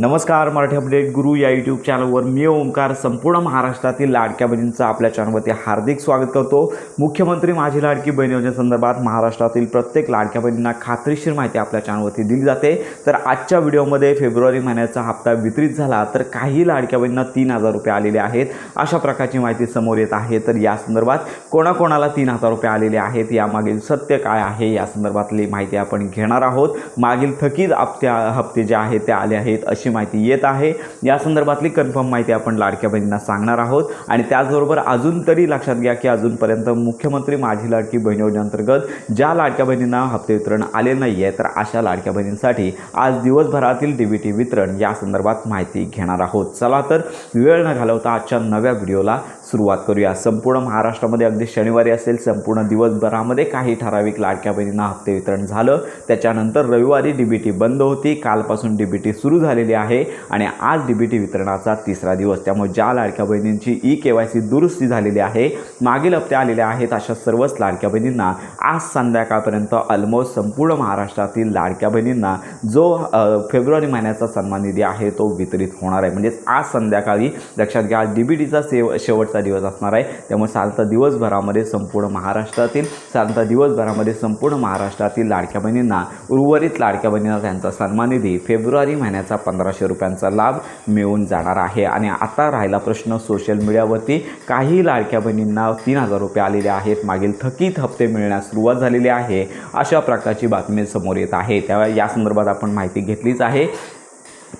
नमस्कार, मराठी अपडेट गुरु या यूट्यूब चॅनलवर मी ओमकार संपूर्ण महाराष्ट्रातील लाडक्या बहिणींचं आपल्या चॅनलवरती हार्दिक स्वागत करतो। मुख्यमंत्री माझी लाडकी बहीण योजनेसंदर्भात महाराष्ट्रातील प्रत्येक लाडक्या बहिणींना खात्रीशीर माहिती आपल्या चॅनलवरती दिली जाते। तर आजच्या व्हिडिओमध्ये फेब्रुवारी महिन्याचा हप्ता वितरित झाला तर काही लाडक्या बहिणींना 3000 रुपये आलेले आहेत, अशा प्रकारची माहिती समोर येत आहे। तर या संदर्भात कोणाकोणाला 3000 रुपये आलेले आहेत, यामागील सत्य काय आहे या संदर्भातली माहिती आपण घेणार आहोत। मागील थकीत हप्ते जे आहेत ते आले आहेत अशी माहिती येत आहे। या संदर्भातली कन्फर्म माहिती आपण लाडक्या बहिणींना सांगणार आहोत। आणि त्याचबरोबर अजून तरी लक्षात घ्या की अजूनपर्यंत मुख्यमंत्री माझी लाडकी बहीण योजनेअंतर्गत ज्या लाडक्या बहिणींना हप्ते वितरण आले नाही आहे तर अशा लाडक्या बहिणींसाठी आज दिवसभरातील डीबीटी वितरण या संदर्भात माहिती घेणार आहोत। चला तर वेळ न घालवता आजच्या नव्या व्हिडिओला सुरुवात करूया। संपूर्ण महाराष्ट्रामध्ये अगदी शनिवारी असेल संपूर्ण दिवसभरामध्ये काही ठराविक लाडक्या बहिणींना हप्ते वितरण झालं। त्याच्यानंतर रविवारी डीबीटी बंद होती, कालपासून डीबीटी सुरू झालेली आहे आणि आज डीबीटी वितरणाचा तिसरा दिवस। त्यामुळे ज्या लाडक्या बहिणींची ई-केवायसी दुरुस्ती झालेली आहे, मागील हप्ते आलेले आहेत, अशा सर्वच लाडक्या बहिणींना आज संध्याकाळपर्यंत ऑलमोस्ट संपूर्ण महाराष्ट्रातील लाडक्या बहिणींना जो फेब्रुवारी महिन्याचा सन्मान निधी आहे तो वितरित होणार आहे। म्हणजे आज संध्याकाळी लक्षात घ्या डीबीटीचा शेवटचा दिवस असणार आहे। त्यामुळे साधारणतः दिवसभरामध्ये संपूर्ण महाराष्ट्रातील लाडक्या बहिणींना उर्वरित लाडक्या बहिणींना त्यांचा सन्मान निधी फेब्रुवारी महिन्याचा 1500 रुपयांचा लाभ मिळून जाणार आहे। आणि आता राहिला प्रश्न सोशल मीडियावरती काही लाडक्या बहिणींना 3000 रुपये आलेले आहेत, मागील थकीत हप्ते मिळण्यास सुरुवात झालेली आहे, अशा प्रकारची बातमी समोर येत आहे। त्यामुळे या संदर्भात आपण माहिती घेतलीच आहे।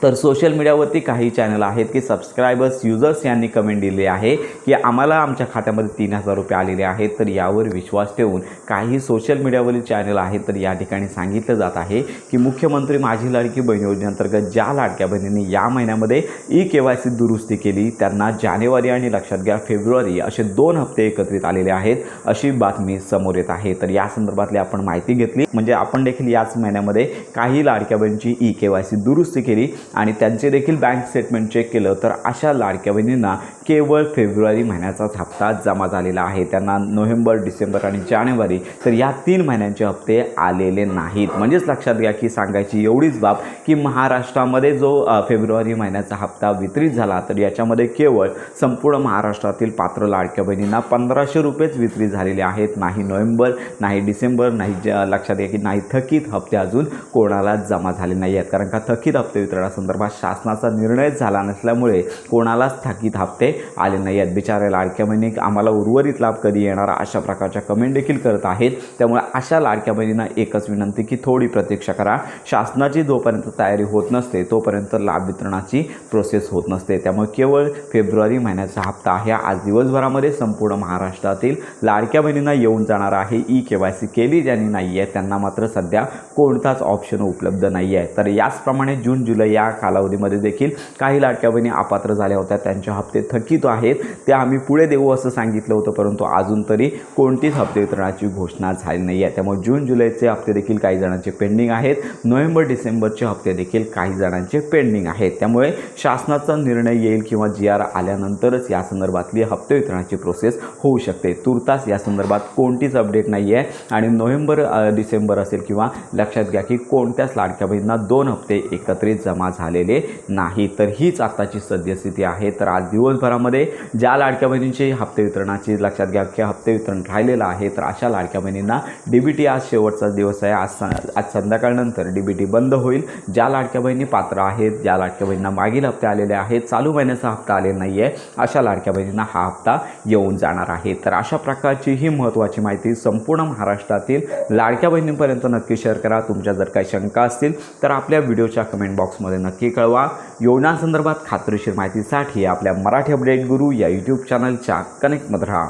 तर सोशल मीडियावरती काही चॅनल आहेत की सबस्क्रायबर्स युजर्स यांनी कमेंट दिली आहे की आम्हाला आमच्या खात्यामध्ये 3000 रुपये आलेले आहेत। तर यावर विश्वास ठेवून काही सोशल मीडियावरील चॅनल आहेत तर या ठिकाणी सांगितलं जात आहे की मुख्यमंत्री माझी लाडकी बहीण योजनेअंतर्गत ज्या लाडक्या बहिणींनी या महिन्यामध्ये ई-केवायसी दुरुस्ती केली त्यांना जानेवारी आणि लक्षात घ्या फेब्रुवारी असे 2 हप्ते एकत्रित आलेले आहेत, अशी बातमी समोर येत आहे। तर या संदर्भातली आपण माहिती घेतली, म्हणजे आपण देखील याच महिन्यामध्ये काही लाडक्या बहिणींची ई-केवायसी दुरुस्ती केली आणि त्यांचे देखील बँक स्टेटमेंट चेक केलं तर अशा लाडक्या बहिणींना केवळ फेब्रुवारी महिन्याचाच हप्ता जमा झालेला आहे। त्यांना नोव्हेंबर, डिसेंबर आणि जानेवारी तर या 3 महिन्यांचे हप्ते आलेले नाहीत। म्हणजेच लक्षात घ्या की सांगायची एवढीच बाब की महाराष्ट्रामध्ये जो फेब्रुवारी महिन्याचा हप्ता वितरित झाला तर याच्यामध्ये केवळ संपूर्ण महाराष्ट्रातील पात्र लाडक्या बहिणींना 1500 रुपयेच वितरित झालेले आहेत। नाही नोव्हेंबर, नाही डिसेंबर, नाही लक्षात घ्या की नाही थकीत हप्ते अजून कोणालाच जमा झाले नाही आहेत। कारण का थकीत हप्ते संदर्भात शासनाचा निर्णय झाला नसल्यामुळे कोणालाच थकीत हप्ते आले नाही आहेत। बिचारे लाडक्या बहिणी आम्हाला उर्वरित लाभ कधी येणार अशा प्रकारच्या कमेंट देखील करत आहेत। त्यामुळे अशा लाडक्या बहिणींना एकच विनंती की थोडी प्रतीक्षा करा। शासनाची जोपर्यंत तयारी होत नसते तोपर्यंत लाभ वितरणाची प्रोसेस होत नसते। त्यामुळे केवळ फेब्रुवारी महिन्याचा हप्ता आहे आज दिवसभरामध्ये संपूर्ण महाराष्ट्रातील लाडक्या बहिणींना येऊन जाणार आहे। ई-केवायसी केली ज्यांनी नाही आहे त्यांना मात्र सध्या कोणताच ऑप्शन उपलब्ध नाही आहे। तर याचप्रमाणे जून जुलै या कालावधीमध्ये देखील काही लाडक्या बहिणी अपात्र झाल्या होत्या, त्यांचे हप्ते थकीत आहेत, ते आम्ही पुढे देऊ असं सांगितलं होतं, परंतु अजून तरी कोणतीच हप्ते वितरणाची घोषणा झाली नाही आहे। त्यामुळे जून जुलैचे हप्ते देखील काही जणांचे पेंडिंग आहेत, नोव्हेंबर डिसेंबरचे हप्ते देखील काही जणांचे पेंडिंग आहेत। त्यामुळे शासनाचा निर्णय येईल किंवा GR आल्यानंतरच या संदर्भातली हप्ते वितरणाची प्रोसेस होऊ शकते। तुर्तास या संदर्भात कोणतीच अपडेट नाही आहे आणि नोव्हेंबर डिसेंबर असेल किंवा लक्षात घ्या की कोणत्याच लाडक्या बहिणींना 2 हप्ते एकत्रित जमा झालेले नाही। तर हीच आताची सद्यस्थिती आहे। तर आज दिवसभरामध्ये ज्या लाडक्या बहिणींची हप्ते वितरणाची लक्षात घ्या की हप्ते वितरण राहिलेलं आहे तर अशा लाडक्या बहिणींना डीबीटी आज शेवटचा दिवस आहे। आज संध्याकाळनंतर डीबीटी बंद होईल। ज्या लाडक्या बहिणी पात्र आहेत, ज्या लाडक्या बहिणींना मागील हप्ते आलेले आहेत, चालू महिन्याचा हप्ता आलेला नाही आहे, अशा लाडक्या बहिणींना हा हप्ता येऊन जाणार आहे। तर अशा प्रकारची ही महत्त्वाची माहिती संपूर्ण महाराष्ट्रातील लाडक्या बहिणींपर्यंत नक्की शेअर करा। तुमच्या जर काही शंका असतील तर आपल्या व्हिडिओच्या कमेंट बॉक्समध्ये नक्की कळवा। योजनांसंदर्भात खात्रीशीर माहितीसाठी आपल्या मराठी अपडेट गुरु या यूट्यूब चॅनलच्या कनेक्टमध्ये राहा।